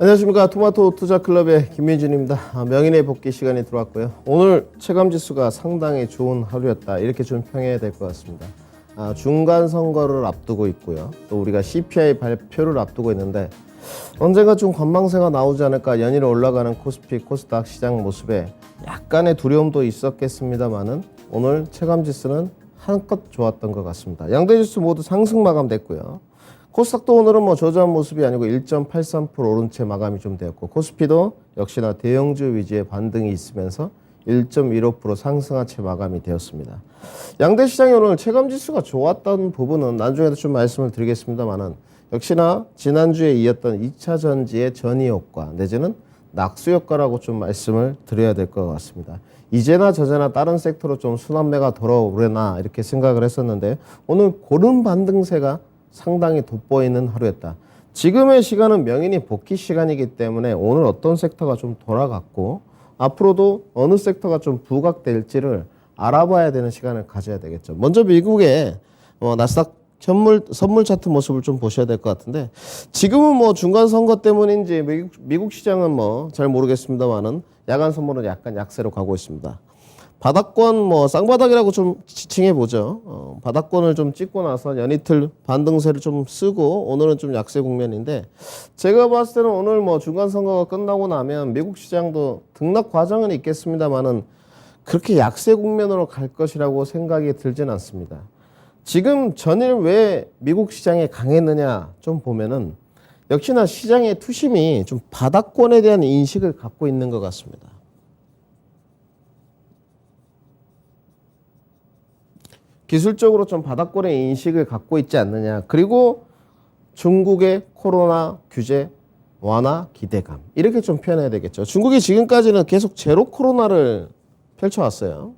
안녕하십니까. 토마토 투자클럽의 김민준입니다. 명인의 복귀 시간이 들어왔고요. 오늘 체감지수가 상당히 좋은 하루였다, 이렇게 좀 평해야 될 것 같습니다. 중간 선거를 앞두고 있고요. 또 우리가 CPI 발표를 앞두고 있는데 언젠가 좀 관망세가 나오지 않을까. 연이어 올라가는 코스피, 코스닥 시장 모습에 약간의 두려움도 있었겠습니다만은 오늘 체감지수는 한껏 좋았던 것 같습니다. 양대지수 모두 상승 마감됐고요. 코스닥도 오늘은 저조한 모습이 아니고 1.83% 오른 채 마감이 좀 되었고, 코스피도 역시나 대형주 위주의 반등이 있으면서 1.15% 상승한 채 마감이 되었습니다. 양대 시장이 오늘 체감지수가 좋았던 부분은 나중에도 좀 말씀을 드리겠습니다만은 역시나 지난주에 이었던 2차 전지의 전이 효과 내지는 낙수 효과라고 좀 말씀을 드려야 될 것 같습니다. 이제나 저제나 다른 섹터로 좀 순환매가 돌아오려나 이렇게 생각을 했었는데 오늘 고른 반등세가 상당히 돋보이는 하루였다. 지금의 시간은 명인이 복귀 시간이기 때문에 오늘 어떤 섹터가 좀 돌아갔고 앞으로도 어느 sek터가 좀 부각될지를 알아봐야 되는 시간을 가져야 되겠죠. 먼저 미국의 나스닥 선물 차트 모습을 좀 보셔야 될 것 같은데, 지금은 중간 선거 때문인지 미국 시장은 잘 모르겠습니다만은 야간 선물은 약간 약세로 가고 있습니다. 바닥권 쌍바닥이라고 좀 지칭해 보죠. 바닥권을 좀 찍고 나서 연이틀 반등세를 좀 쓰고 오늘은 좀 약세 국면인데, 제가 봤을 때는 오늘 중간 선거가 끝나고 나면 미국 시장도 등락 과정은 있겠습니다만은 그렇게 약세 국면으로 갈 것이라고 생각이 들진 않습니다. 지금 전일 왜 미국 시장이 강했느냐 좀 보면은 역시나 시장의 투심이 좀 바닥권에 대한 인식을 갖고 있는 것 같습니다. 기술적으로 좀 바닥권의 인식을 갖고 있지 않느냐. 그리고 중국의 코로나 규제 완화 기대감, 이렇게 좀 표현해야 되겠죠. 중국이 지금까지는 계속 제로 코로나를 펼쳐왔어요.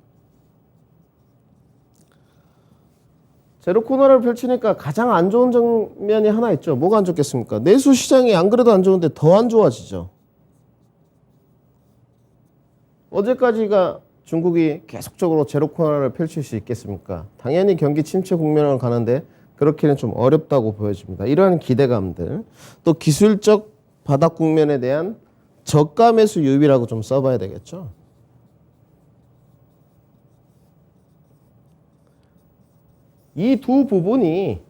제로 코로나를 펼치니까 가장 안 좋은 장면이 하나 있죠. 뭐가 안 좋겠습니까? 내수 시장이 안 그래도 안 좋은데 더 안 좋아지죠. 어제까지가 중국이 계속적으로 제로 코로나를 펼칠 수 있겠습니까? 당연히 경기 침체 국면으로 가는데 그렇게는 좀 어렵다고 보여집니다. 이러한 기대감들, 또 기술적 바닥 국면에 대한 저가 매수 유입이라고 좀 써봐야 되겠죠. 이 두 부분이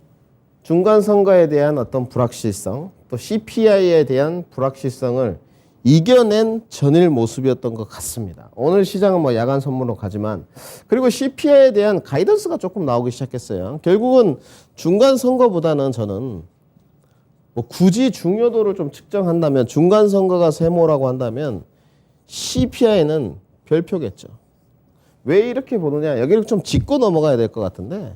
중간 선거에 대한 어떤 불확실성, 또 CPI에 대한 불확실성을 이겨낸 전일 모습이었던 것 같습니다. 오늘 시장은 야간 선물로 가지만, 그리고 CPI에 대한 가이던스가 조금 나오기 시작했어요. 결국은 중간 선거보다는 저는 굳이 중요도를 좀 측정한다면, 중간 선거가 세모라고 한다면 CPI는 별표겠죠. 왜 이렇게 보느냐, 여기를 좀 짚고 넘어가야 될 것 같은데,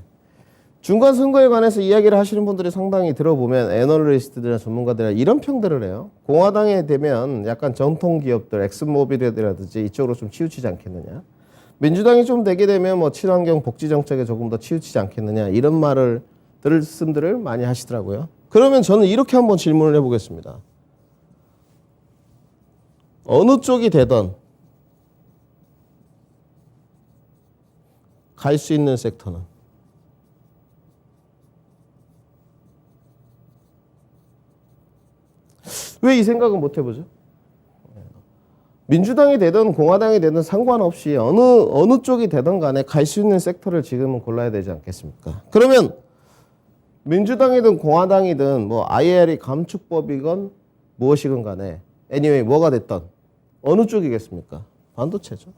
중간 선거에 관해서 이야기를 하시는 분들이 상당히 들어보면 애널리스트들이나 전문가들이 이런 평들을 해요. 공화당에 되면 약간 전통 기업들, 엑슨모빌이라든지 이쪽으로 좀 치우치지 않겠느냐. 민주당이 좀 되게 되면 친환경 복지 정책에 조금 더 치우치지 않겠느냐. 이런 말씀들을 많이 하시더라고요. 그러면 저는 이렇게 한번 질문을 해보겠습니다. 어느 쪽이 되던 갈 수 있는 섹터는 왜 이 생각은 못 해보죠? 민주당이 되든 공화당이 되든 상관없이 어느 쪽이 되든 간에 갈 수 있는 섹터를 지금은 골라야 되지 않겠습니까? 그러면 민주당이든 공화당이든 IR이 감축법이건 무엇이건 간에 anyway 뭐가 됐든 어느 쪽이겠습니까? 반도체죠.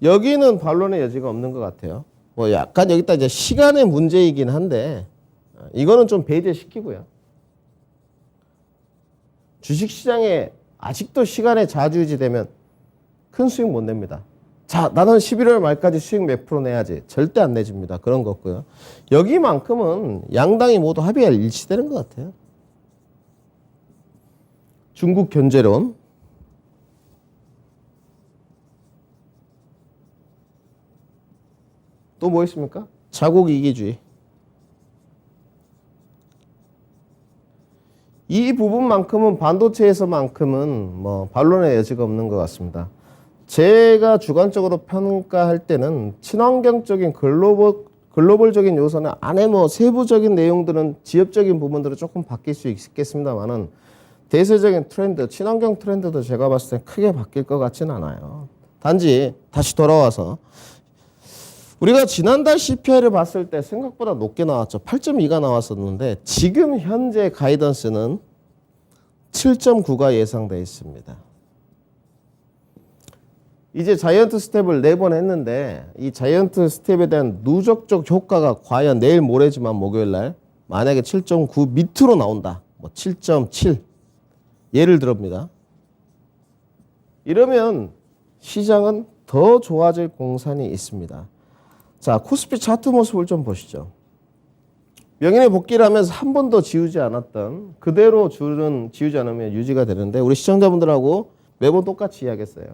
여기는 반론의 여지가 없는 것 같아요. 약간 여기다 이제 시간의 문제이긴 한데 이거는 좀 배제시키고요. 주식시장에 아직도 시간에 좌지우지되면 큰 수익 못 냅니다. 자, 나는 11월 말까지 수익 몇 프로 내야지. 절대 안 내줍니다. 그런 거 없고요. 여기만큼은 양당이 모두 합의가 일치되는 것 같아요. 중국 견제론, 또 뭐 있습니까? 자국 이기주의. 이 부분만큼은 반도체에서만큼은 반론의 여지가 없는 것 같습니다. 제가 주관적으로 평가할 때는 친환경적인 글로벌적인 요소는 안에 뭐 세부적인 내용들은 지역적인 부분들은 조금 바뀔 수 있겠습니다만은 대세적인 트렌드, 친환경 트렌드도 제가 봤을 때 크게 바뀔 것 같지는 않아요. 단지 다시 돌아와서 우리가 지난달 CPI를 봤을 때 생각보다 높게 나왔죠. 8.2가 나왔었는데 지금 현재 가이던스는 7.9가 예상되어 있습니다. 이제 자이언트 스텝을 4번 했는데 이 자이언트 스텝에 대한 누적적 효과가 과연 내일 모레지만 목요일날 만약에 7.9 밑으로 나온다. 뭐 7.7 예를 들어봅니다. 이러면 시장은 더 좋아질 공산이 있습니다. 자, 코스피 차트 모습을 좀 보시죠. 명인의 복귀를 하면서 한 번도 지우지 않았던 그대로 줄은 지우지 않으면 유지가 되는데 우리 시청자분들하고 매번 똑같이 이야기했어요.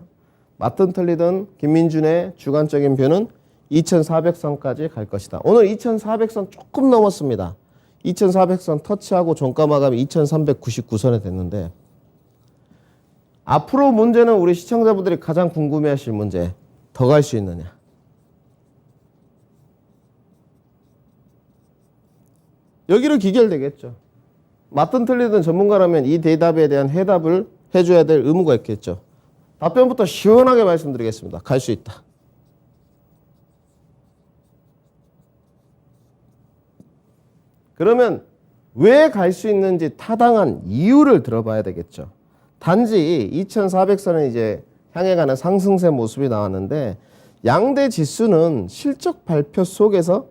맞든 틀리든 김민준의 주관적인 뷰는 2400선까지 갈 것이다. 오늘 2400선 조금 넘었습니다. 2400선 터치하고 종가 마감이 2399선에 됐는데 앞으로 문제는 우리 시청자분들이 가장 궁금해하실 문제, 더 갈 수 있느냐. 여기로 기결되겠죠. 맞든 틀리든 전문가라면 이 대답에 대한 해답을 해줘야 될 의무가 있겠죠. 답변부터 시원하게 말씀드리겠습니다. 갈 수 있다. 그러면 왜 갈 수 있는지 타당한 이유를 들어봐야 되겠죠. 단지 2400선은 이제 향해 가는 상승세 모습이 나왔는데 양대 지수는 실적 발표 속에서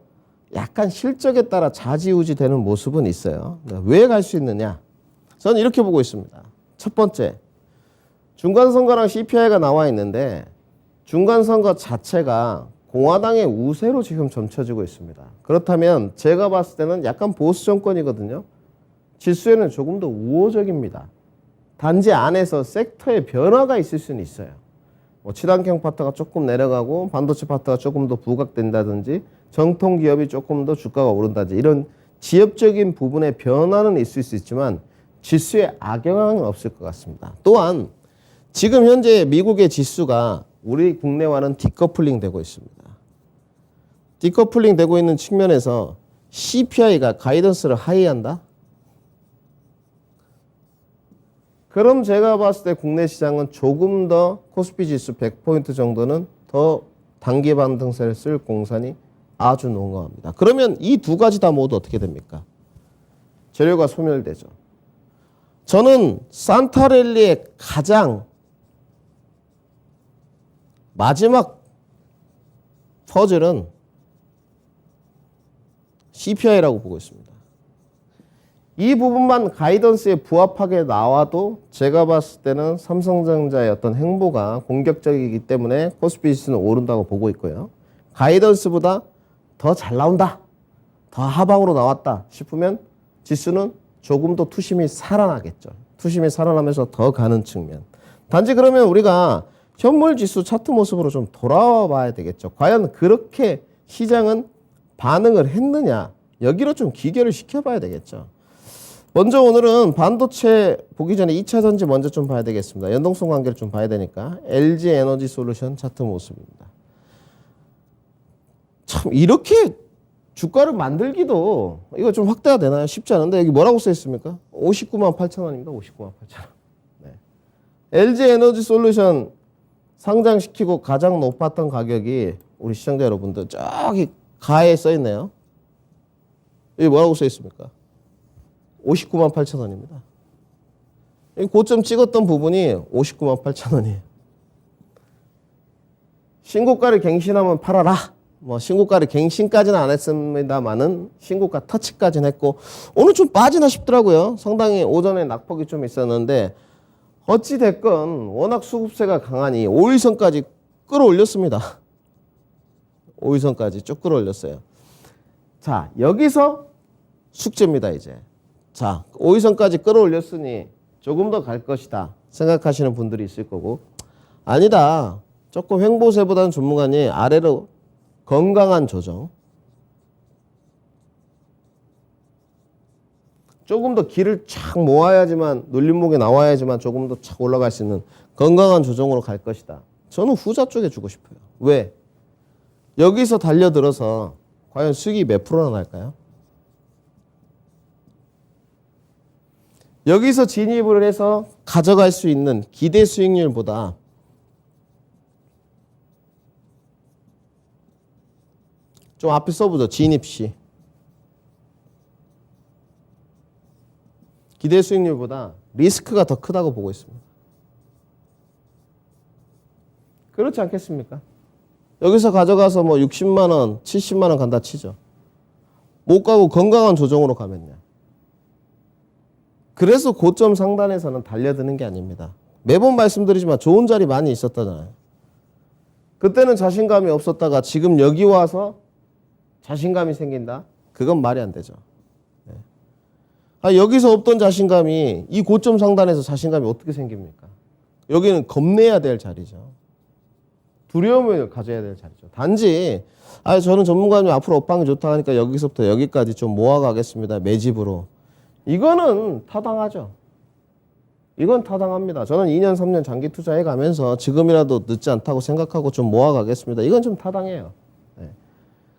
약간 실적에 따라 좌지우지 되는 모습은 있어요. 왜 갈 수 있느냐? 저는 이렇게 보고 있습니다. 첫 번째, 중간선거랑 CPI가 나와 있는데 중간선거 자체가 공화당의 우세로 지금 점쳐지고 있습니다. 그렇다면 제가 봤을 때는 약간 보수 정권이거든요. 지수에는 조금 더 우호적입니다. 단지 안에서 섹터의 변화가 있을 수는 있어요. 뭐 친환경 파트가 조금 내려가고 반도체 파트가 조금 더 부각된다든지 정통 기업이 조금 더 주가가 오른다든지 이런 지역적인 부분의 변화는 있을 수 있지만 지수에 악영향은 없을 것 같습니다. 또한 지금 현재 미국의 지수가 우리 국내와는 디커플링 되고 있습니다. 디커플링 되고 있는 측면에서 CPI가 가이던스를 하이한다? 그럼 제가 봤을 때 국내 시장은 조금 더 코스피 지수 100포인트 정도는 더 단기 반등세를 쓸 공산이 아주 농후합니다. 그러면 이 두 가지 다 모두 어떻게 됩니까? 재료가 소멸되죠. 저는 산타랠리의 가장 마지막 퍼즐은 CPI라고 보고 있습니다. 이 부분만 가이던스에 부합하게 나와도 제가 봤을 때는 삼성전자의 어떤 행보가 공격적이기 때문에 코스피 지수는 오른다고 보고 있고요. 가이던스보다 더 잘 나온다, 더 하방으로 나왔다 싶으면 지수는 조금 더 투심이 살아나겠죠. 투심이 살아나면서 더 가는 측면. 단지 그러면 우리가 현물지수 차트 모습으로 좀 돌아와 봐야 되겠죠. 과연 그렇게 시장은 반응을 했느냐, 여기로 좀 기결을 시켜봐야 되겠죠. 먼저 오늘은 반도체 보기 전에 2차 전지 먼저 좀 봐야 되겠습니다. 연동성 관계를 좀 봐야 되니까 LG 에너지 솔루션 차트 모습입니다. 참 이렇게 주가를 만들기도 이거 좀 확대가 되나요? 쉽지 않은데 여기 뭐라고 써 있습니까? 59만 8천 원입니다. 59만 8천 원. 네. LG 에너지 솔루션 상장시키고 가장 높았던 가격이 우리 시청자 여러분들 저기 가에 써 있네요. 여기 뭐라고 써 있습니까? 59만 8천 원입니다. 고점 찍었던 부분이 59만 8천 원이에요. 신고가를 갱신하면 팔아라. 뭐 신고가를 갱신까지는 안 했습니다만은 신고가 터치까지는 했고 오늘 좀 빠지나 싶더라고요. 상당히 오전에 낙폭이 좀 있었는데 어찌 됐건 워낙 수급세가 강하니 5일선까지 끌어올렸습니다. 5일선까지 쭉 끌어올렸어요. 자, 여기서 숙제입니다, 이제. 자, 5일선까지 끌어올렸으니 조금 더 갈 것이다 생각하시는 분들이 있을 거고 아니다. 조금 횡보세보다는 전문가님 아래로 건강한 조정. 조금 더 길을 쫙 모아야지만 눌림목에 나와야지만 조금 더 착 올라갈 수 있는 건강한 조정으로 갈 것이다. 저는 후자 쪽에 주고 싶어요. 왜? 여기서 달려들어서 과연 수익이 몇 프로나 날까요? 여기서 진입을 해서 가져갈 수 있는 기대 수익률보다 좀 앞에 써보죠. 진입 시. 기대 수익률보다 리스크가 더 크다고 보고 있습니다. 그렇지 않겠습니까? 여기서 가져가서 뭐 60만 원, 70만 원 간다 치죠. 못 가고 건강한 조정으로 가면요. 그래서 고점 상단에서는 달려드는 게 아닙니다. 매번 말씀드리지만 좋은 자리 많이 있었다잖아요. 그때는 자신감이 없었다가 지금 여기 와서 자신감이 생긴다? 그건 말이 안 되죠. 여기서 없던 자신감이 이 고점 상단에서 자신감이 어떻게 생깁니까? 여기는 겁내야 될 자리죠. 두려움을 가져야 될 자리죠. 단지 저는 전문가님 앞으로 업황이 좋다 하니까 여기서부터 여기까지 좀 모아가겠습니다. 매집으로. 이거는 타당하죠. 이건 타당합니다. 저는 2년, 3년 장기 투자해 가면서 지금이라도 늦지 않다고 생각하고 좀 모아가겠습니다. 이건 좀 타당해요. 네.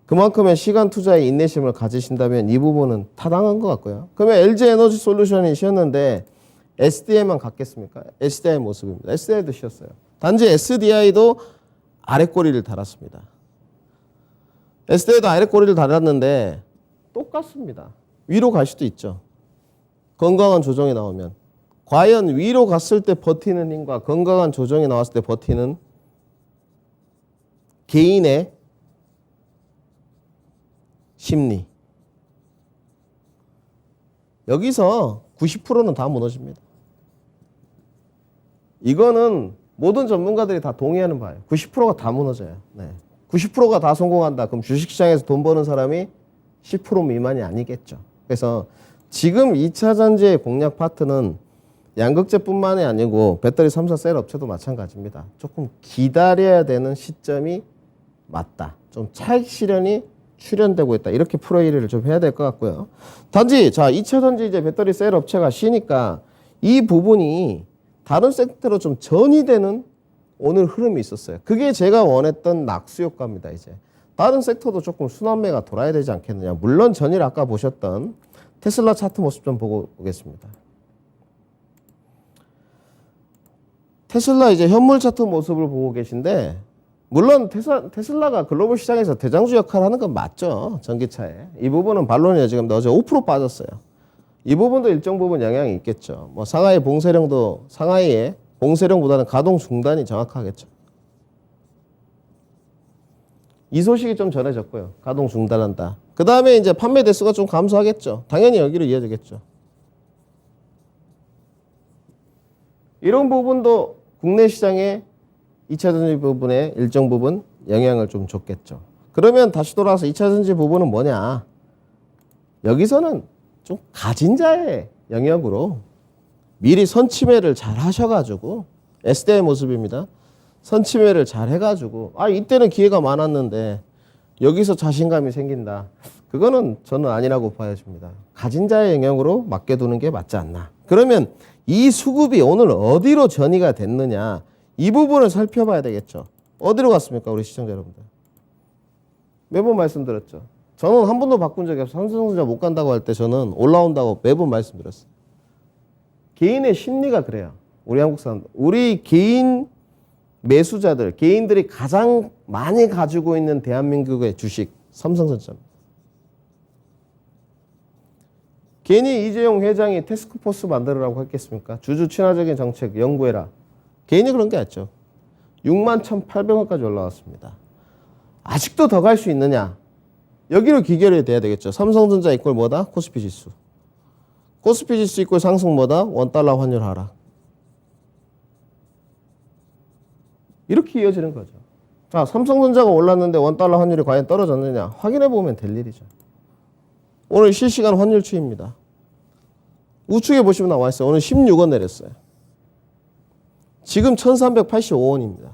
그만큼의 시간 투자에 인내심을 가지신다면 이 부분은 타당한 것 같고요. 그러면 LG에너지 솔루션이 쉬었는데 SDI만 갔겠습니까? SDI 모습입니다. SDI도 쉬었어요. 단지 SDI도 아랫꼬리를 달았습니다. SDI도 아랫꼬리를 달았는데 똑같습니다. 위로 갈 수도 있죠. 건강한 조정이 나오면. 과연 위로 갔을 때 버티는 힘과 건강한 조정이 나왔을 때 버티는 개인의 심리. 여기서 90%는 다 무너집니다. 이거는 모든 전문가들이 다 동의하는 바예요. 90%가 다 무너져요. 네. 90%가 다 성공한다. 그럼 주식시장에서 돈 버는 사람이 10% 미만이 아니겠죠. 그래서 지금 2차 전지의 공략 파트는 양극재뿐만이 아니고 배터리 3사 셀 업체도 마찬가지입니다. 조금 기다려야 되는 시점이 맞다. 좀 차익 실현이 출현되고 있다. 이렇게 풀어이를 좀 해야 될 것 같고요. 단지 2차 전지 이제 배터리 셀 업체가 쉬니까 이 부분이 다른 섹터로 좀 전이되는 오늘 흐름이 있었어요. 그게 제가 원했던 낙수 효과입니다. 이제 다른 섹터도 조금 순환매가 돌아야 되지 않겠느냐. 물론 전일 아까 보셨던 테슬라 차트 모습 좀 보고 오겠습니다. 테슬라 이제 현물 차트 모습을 보고 계신데 물론 테슬라가 글로벌 시장에서 대장주 역할을 하는 건 맞죠. 전기차에. 이 부분은 반론이에요. 지금 어제 5% 빠졌어요. 이 부분도 일정 부분 영향이 있겠죠. 뭐 상하이 봉쇄령도 상하이의 봉쇄령보다는 가동 중단이 정확하겠죠. 이 소식이 좀 전해졌고요. 가동 중단한다. 그 다음에 이제 판매 대수가 좀 감소하겠죠. 당연히 여기로 이어지겠죠. 이런 부분도 국내 시장에 2차 전지 부분에 일정 부분 영향을 좀 줬겠죠. 그러면 다시 돌아와서 2차 전지 부분은 뭐냐? 여기서는 좀 가진 자의 영역으로 미리 선침해를 잘 하셔가지고 SDI 모습입니다. 선침해를 잘 해가지고 이때는 기회가 많았는데 여기서 자신감이 생긴다. 그거는 저는 아니라고 봐야집니다. 가진 자의 영역으로 맡겨두는 게 맞지 않나. 그러면 이 수급이 오늘 어디로 전이가 됐느냐. 이 부분을 살펴봐야 되겠죠. 어디로 갔습니까? 우리 시청자 여러분들. 매번 말씀드렸죠. 저는 한 번도 바꾼 적이 없어요. 삼성전자 못 간다고 할 때 저는 올라온다고 매번 말씀드렸어요. 개인의 심리가 그래요. 우리 한국 사람들. 우리 개인 매수자들, 개인들이 가장 많이 가지고 있는 대한민국의 주식, 삼성전자입니다. 괜히 이재용 회장이 태스크포스 만들으라고 했겠습니까? 주주 친화적인 정책 연구해라. 괜히 그런 게 아니죠. 61,800원까지 올라왔습니다. 아직도 더 갈 수 있느냐? 여기로 기결이 돼야 되겠죠. 삼성전자 이꼴 뭐다? 코스피 지수. 코스피 지수 이꼴 상승 뭐다? 원달러 환율 하락. 이렇게 이어지는 거죠. 자, 삼성전자가 올랐는데 원달러 환율이 과연 떨어졌느냐? 확인해 보면 될 일이죠. 오늘 실시간 환율 추이입니다. 우측에 보시면 나와 있어요. 오늘 16원 내렸어요. 지금 1385원입니다.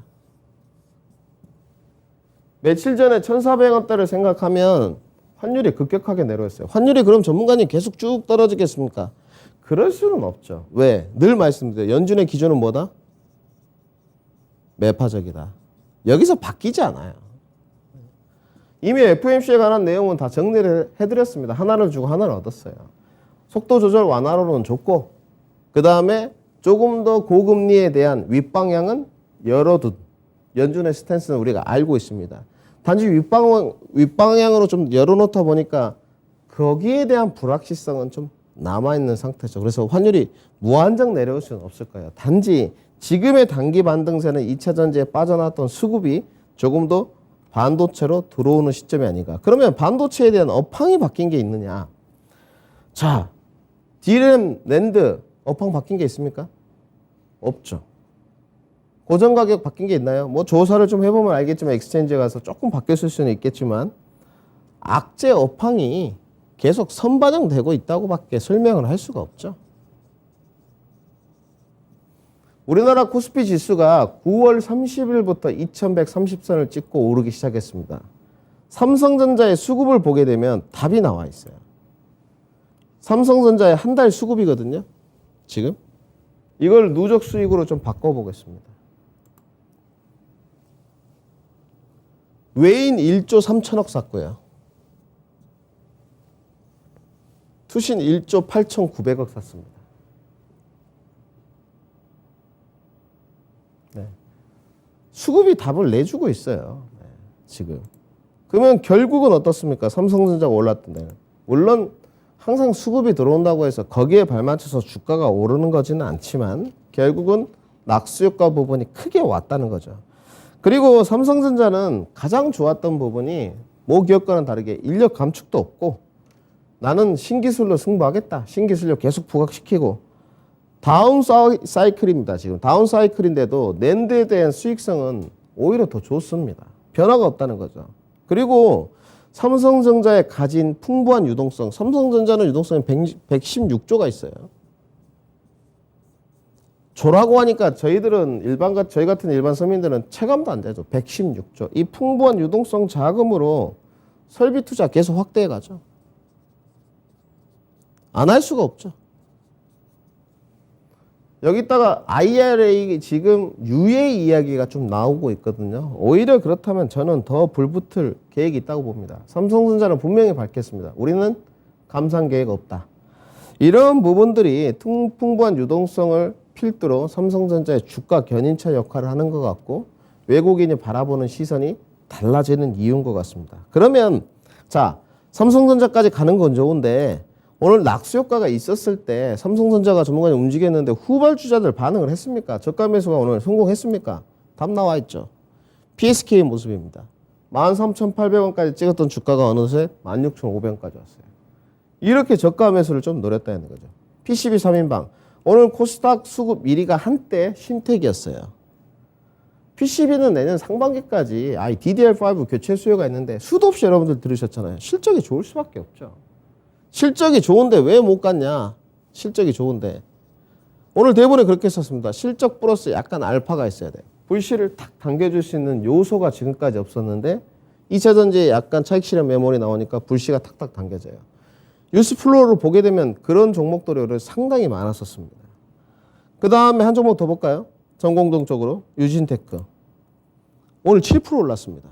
며칠 전에 1400원대를 생각하면 환율이 급격하게 내려왔어요. 환율이 그럼 전문가님 계속 쭉 떨어지겠습니까? 그럴 수는 없죠. 왜? 늘 말씀드려요. 연준의 기준은 뭐다? 매파적이다. 여기서 바뀌지 않아요. 이미 FOMC에 관한 내용은 다 정리를 해드렸습니다. 하나를 주고 하나를 얻었어요. 속도 조절 완화로는 좋고 그 다음에 조금 더 고금리에 대한 윗방향은 열어둔 연준의 스탠스는 우리가 알고 있습니다. 단지 윗방향으로 좀 열어놓다 보니까 거기에 대한 불확실성은 좀 남아있는 상태죠. 그래서 환율이 무한정 내려올 수는 없을 거예요. 단지 지금의 단기 반등세는 2차 전지에 빠져나왔던 수급이 조금 더 반도체로 들어오는 시점이 아닌가. 그러면 반도체에 대한 업황이 바뀐 게 있느냐. 자, D램, 낸드 업황 바뀐 게 있습니까? 없죠. 고정 가격 바뀐 게 있나요? 뭐 조사를 좀 해보면 알겠지만 엑스체인지에 가서 조금 바뀌었을 수는 있겠지만 악재 업황이 계속 선반영되고 있다고밖에 설명을 할 수가 없죠. 우리나라 코스피 지수가 9월 30일부터 2130선을 찍고 오르기 시작했습니다. 삼성전자의 수급을 보게 되면 답이 나와 있어요. 삼성전자의 한 달 수급이거든요. 지금. 이걸 누적 수익으로 좀 바꿔보겠습니다. 외인 1조 3천억 샀고요. 투신 1조 8,900억 샀습니다. 네. 수급이 답을 내주고 있어요. 네, 지금. 그러면 결국은 어떻습니까? 삼성전자가 올랐던 데는. 물론 항상 수급이 들어온다고 해서 거기에 발맞춰서 주가가 오르는 거지는 않지만 결국은 낙수효과 부분이 크게 왔다는 거죠. 그리고 삼성전자는 가장 좋았던 부분이 모 기업과는 다르게 인력 감축도 없고 나는 신기술로 승부하겠다. 신기술력 계속 부각시키고 다운 사이클입니다. 지금 다운 사이클인데도 낸드에 대한 수익성은 오히려 더 좋습니다. 변화가 없다는 거죠. 그리고 삼성전자에 가진 풍부한 유동성, 삼성전자는 유동성이 116조가 있어요. 조라고 하니까 저희 같은 일반 서민들은 체감도 안 되죠. 116조. 이 풍부한 유동성 자금으로 설비 투자 계속 확대해 가죠. 안 할 수가 없죠. 여기다가 IRA 지금 유예 이야기가 좀 나오고 있거든요. 오히려 그렇다면 저는 더 불붙을 계획이 있다고 봅니다. 삼성전자는 분명히 밝혔습니다. 우리는 감산 계획 없다. 이런 부분들이 풍부한 유동성을 필두로 삼성전자의 주가 견인차 역할을 하는 것 같고 외국인이 바라보는 시선이 달라지는 이유인 것 같습니다. 그러면 자, 삼성전자까지 가는 건 좋은데 오늘 낙수 효과가 있었을 때 삼성전자가 전문가님 움직였는데 후발주자들 반응을 했습니까? 저가 매수가 오늘 성공했습니까? 답 나와 있죠. PSK의 모습입니다. 13,800원까지 찍었던 주가가 어느새 16,500원까지 왔어요. 이렇게 저가 매수를 좀 노렸다는 거죠. PCB 3인방. 오늘 코스닥 수급 1위가 한때 신택이었어요. PCB는 내년 상반기까지 DDR5 교체 수요가 있는데 수도 없이 여러분들 들으셨잖아요. 실적이 좋을 수밖에 없죠. 실적이 좋은데 왜 못 갔냐? 실적이 좋은데. 오늘 대본에 그렇게 썼습니다. 실적 플러스 약간 알파가 있어야 돼. 불씨를 탁 당겨줄 수 있는 요소가 지금까지 없었는데 2차 전지에 약간 차익 실현 메모리 나오니까 불씨가 탁탁 당겨져요. 뉴스 플로우를 보게 되면 그런 종목들이 상당히 많았었습니다. 그 다음에 한 종목 더 볼까요? 전공동 쪽으로 유진테크. 오늘 7% 올랐습니다.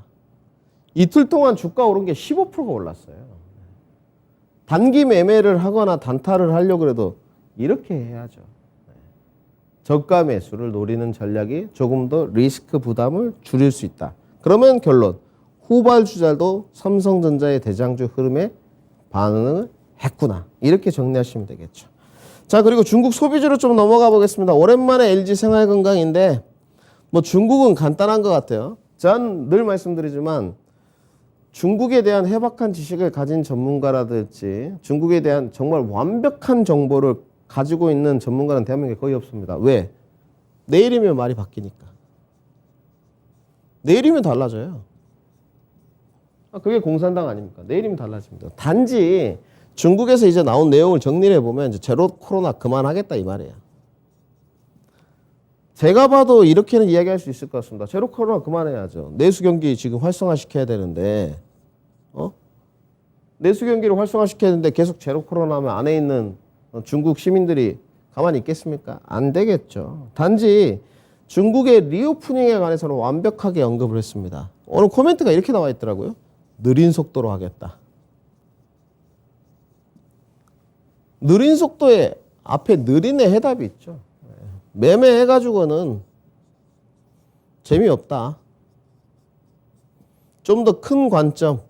이틀 동안 주가 오른 게 15%가 올랐어요. 단기 매매를 하거나 단타를 하려고 해도 이렇게 해야죠. 저가 매수를 노리는 전략이 조금 더 리스크 부담을 줄일 수 있다. 그러면 결론, 후발주자도 삼성전자의 대장주 흐름에 반응을 했구나. 이렇게 정리하시면 되겠죠. 자, 그리고 중국 소비주로 좀 넘어가 보겠습니다. 오랜만에 LG 생활건강인데 뭐 중국은 간단한 것 같아요. 전 늘 말씀드리지만 중국에 대한 해박한 지식을 가진 전문가라든지 중국에 대한 정말 완벽한 정보를 가지고 있는 전문가는 대한민국에 거의 없습니다. 왜? 내일이면 말이 바뀌니까. 내일이면 달라져요. 그게 공산당 아닙니까? 내일이면 달라집니다. 단지 중국에서 이제 나온 내용을 정리를 해보면 이제 제로 코로나 그만하겠다 이 말이에요. 제가 봐도 이렇게는 이야기할 수 있을 것 같습니다. 제로 코로나 그만해야죠. 내수 경기 지금 활성화시켜야 되는데, 내수 경기를 활성화시켜야 되는데 계속 제로 코로나 하면 안에 있는 중국 시민들이 가만히 있겠습니까? 안 되겠죠. 단지 중국의 리오프닝에 관해서는 완벽하게 언급을 했습니다. 오늘 코멘트가 이렇게 나와 있더라고요. 느린 속도로 하겠다. 느린 속도에 앞에 느린의 해답이 있죠. 매매해가지고는 재미없다. 좀 더 큰 관점,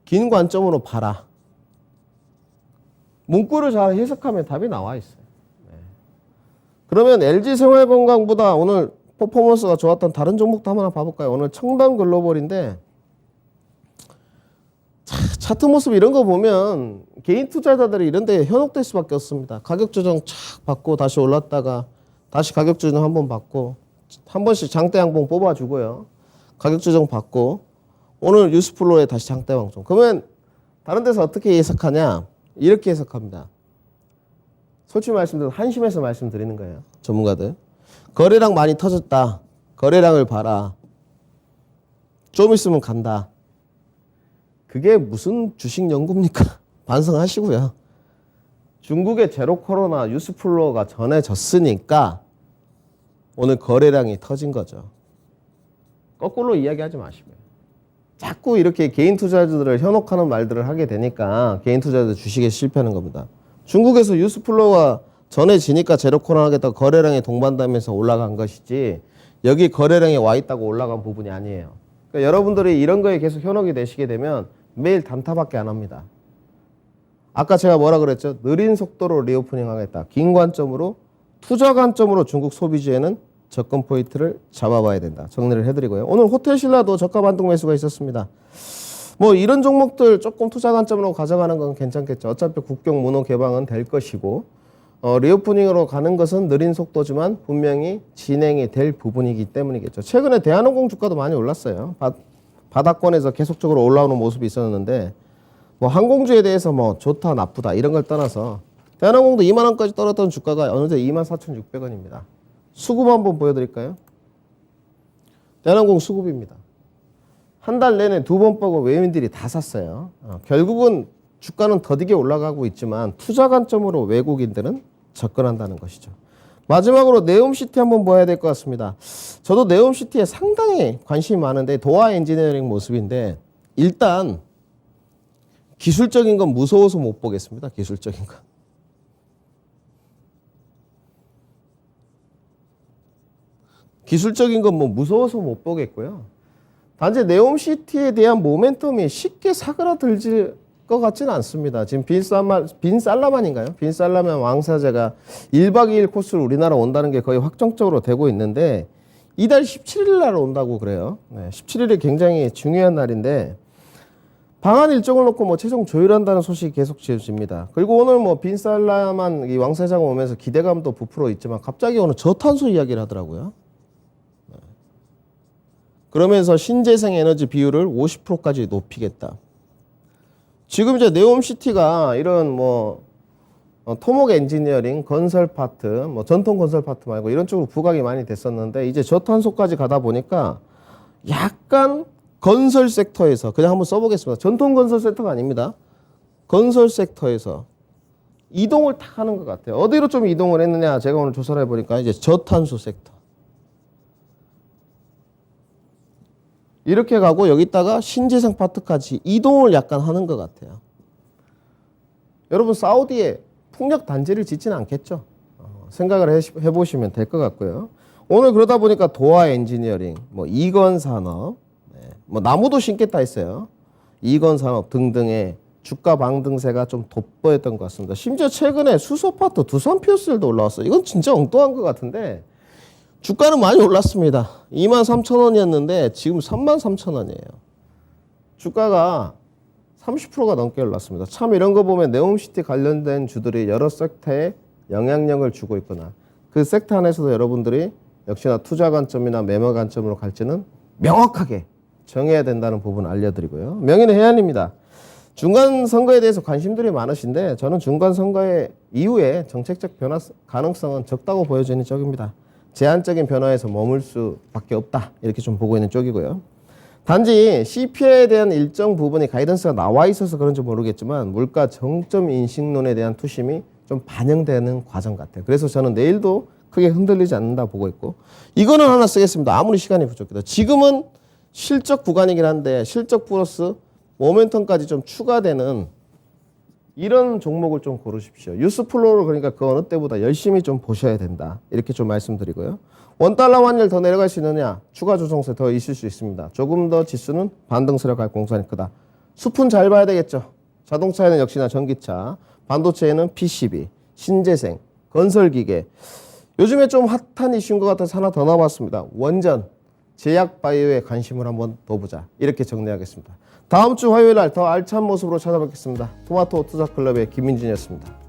긴 관점으로 봐라. 문구를 잘 해석하면 답이 나와 있어요. 그러면 LG생활건강보다 오늘 퍼포먼스가 좋았던 다른 종목도 한번 봐볼까요? 오늘 청담글로벌인데 차트 모습 이런 거 보면 개인 투자자들이 이런 데 현혹될 수밖에 없습니다. 가격 조정 착 받고 다시 올랐다가 다시 가격 조정 한번 받고 한 번씩 장대 양봉 뽑아주고요. 가격 조정 받고 오늘 뉴스플로에 다시 장대 양봉. 그러면 다른 데서 어떻게 해석하냐? 이렇게 해석합니다. 솔직히 말씀드려서 한심해서 말씀드리는 거예요. 전문가들. 거래량 많이 터졌다. 거래량을 봐라. 좀 있으면 간다. 그게 무슨 주식 연구입니까? 반성하시고요. 중국의 제로 코로나 뉴스플로어가 전해졌으니까 오늘 거래량이 터진 거죠. 거꾸로 이야기하지 마시고요. 자꾸 이렇게 개인 투자자들을 현혹하는 말들을 하게 되니까 개인 투자자들 주식에 실패하는 겁니다. 중국에서 뉴스플로어가 전해지니까 제로 코로나 하겠다고 거래량이 동반되면서 올라간 것이지 여기 거래량이 와 있다고 올라간 부분이 아니에요. 그러니까 여러분들이 이런 거에 계속 현혹이 되시게 되면 매일 단타밖에 안 합니다. 아까 제가 뭐라 그랬죠? 느린 속도로 리오프닝 하겠다. 긴 관점으로 투자 관점으로 중국 소비주에는 접근 포인트를 잡아봐야 된다. 정리를 해드리고요. 오늘 호텔신라도 저가 반등 매수가 있었습니다. 뭐 이런 종목들 조금 투자 관점으로 가져가는 건 괜찮겠죠. 어차피 국경 문호 개방은 될 것이고 리오프닝으로 가는 것은 느린 속도지만 분명히 진행이 될 부분이기 때문이겠죠. 최근에 대한항공 주가도 많이 올랐어요. 바닥권에서 계속적으로 올라오는 모습이 있었는데 뭐 항공주에 대해서 뭐 좋다 나쁘다 이런 걸 떠나서 대한항공도 2만 원까지 떨어졌던 주가가 어느새 24,600원입니다. 수급 한번 보여드릴까요? 대한항공 수급입니다. 한 달 내내 두 번 보고 외국인들이 다 샀어요. 결국은 주가는 더디게 올라가고 있지만 투자 관점으로 외국인들은 접근한다는 것이죠. 마지막으로 네옴시티 한번 봐야 될 것 같습니다. 저도 네옴시티에 상당히 관심이 많은데 도화 엔지니어링 모습인데 일단 기술적인 건 무서워서 못 보겠습니다. 기술적인 건. 기술적인 건 뭐 무서워서 못 보겠고요. 단지 네옴시티에 대한 모멘텀이 쉽게 사그라들질 것 같지는 않습니다. 지금 빈살라만인가요? 빈살라만 왕사제가 1박 2일 코스로 우리나라 온다는 게 거의 확정적으로 되고 있는데 이달 17일 날 온다고 그래요. 17일이 굉장히 중요한 날인데 방한 일정을 놓고 뭐 최종 조율한다는 소식이 계속 지어집니다. 그리고 오늘 뭐 빈살라만 이 왕사장 오면서 기대감도 부풀어 있지만 갑자기 오늘 저탄소 이야기를 하더라고요. 그러면서 신재생 에너지 비율을 50%까지 높이겠다. 지금 이제 네옴시티가 이런 뭐 토목 엔지니어링 건설 파트, 뭐 전통 건설 파트 말고 이런 쪽으로 부각이 많이 됐었는데 이제 저탄소까지 가다 보니까 약간 건설 섹터에서 그냥 한번 써보겠습니다. 전통 건설 섹터가 아닙니다. 건설 섹터에서 이동을 탁 하는 것 같아요. 어디로 좀 이동을 했느냐? 제가 오늘 조사를 해보니까 이제 저탄소 섹터. 이렇게 가고 여기다가 신재생 파트까지 이동을 약간 하는 것 같아요. 여러분 사우디에 풍력 단지를 짓지는 않겠죠. 생각을 해보시면 될 것 같고요. 오늘 그러다 보니까 도화 엔지니어링, 뭐 이건 산업, 뭐 나무도 심겠다 했어요. 이건 산업 등등의 주가 방등세가 좀 돋보였던 것 같습니다. 심지어 최근에 수소 파트 두산 피어스도 올라왔어요. 이건 진짜 엉뚱한 것 같은데 주가는 많이 올랐습니다. 23,000원이었는데 지금 33,000원이에요. 주가가 30%가 넘게 올랐습니다. 참 이런 거 보면 네옴시티 관련된 주들이 여러 섹터에 영향력을 주고 있구나. 그 섹터 안에서도 여러분들이 역시나 투자 관점이나 매매 관점으로 갈지는 명확하게 정해야 된다는 부분 알려드리고요. 명의는 해안입니다. 중간 선거에 대해서 관심들이 많으신데 저는 중간 선거의 이후에 정책적 변화 가능성은 적다고 보여지는 쪽입니다. 제한적인 변화에서 머물 수밖에 없다. 이렇게 좀 보고 있는 쪽이고요. 단지 CPI에 대한 일정 부분이 가이던스가 나와 있어서 그런지 모르겠지만 물가 정점 인식론에 대한 투심이 좀 반영되는 과정 같아요. 그래서 저는 내일도 크게 흔들리지 않는다 보고 있고 이거는 하나 쓰겠습니다. 아무리 시간이 부족해도 지금은 실적 구간이긴 한데 실적 플러스 모멘텀까지 좀 추가되는 이런 종목을 좀 고르십시오. 뉴스플로우를 그러니까 그 어느 때보다 열심히 좀 보셔야 된다. 이렇게 좀 말씀드리고요. 원달러 환율 더 내려갈 수 있느냐? 추가 조정세 더 있을 수 있습니다. 조금 더 지수는 반등세력 갈 공산이 크다. 숲은 잘 봐야 되겠죠. 자동차에는 역시나 전기차, 반도체에는 PCB, 신재생, 건설기계. 요즘에 좀 핫한 이슈인 것 같아서 하나 더 나왔습니다. 원전, 제약바이오에 관심을 한번 더 보자. 이렇게 정리하겠습니다. 다음 주 화요일 날 더 알찬 모습으로 찾아뵙겠습니다. 토마토 투자클럽의 김민준이었습니다.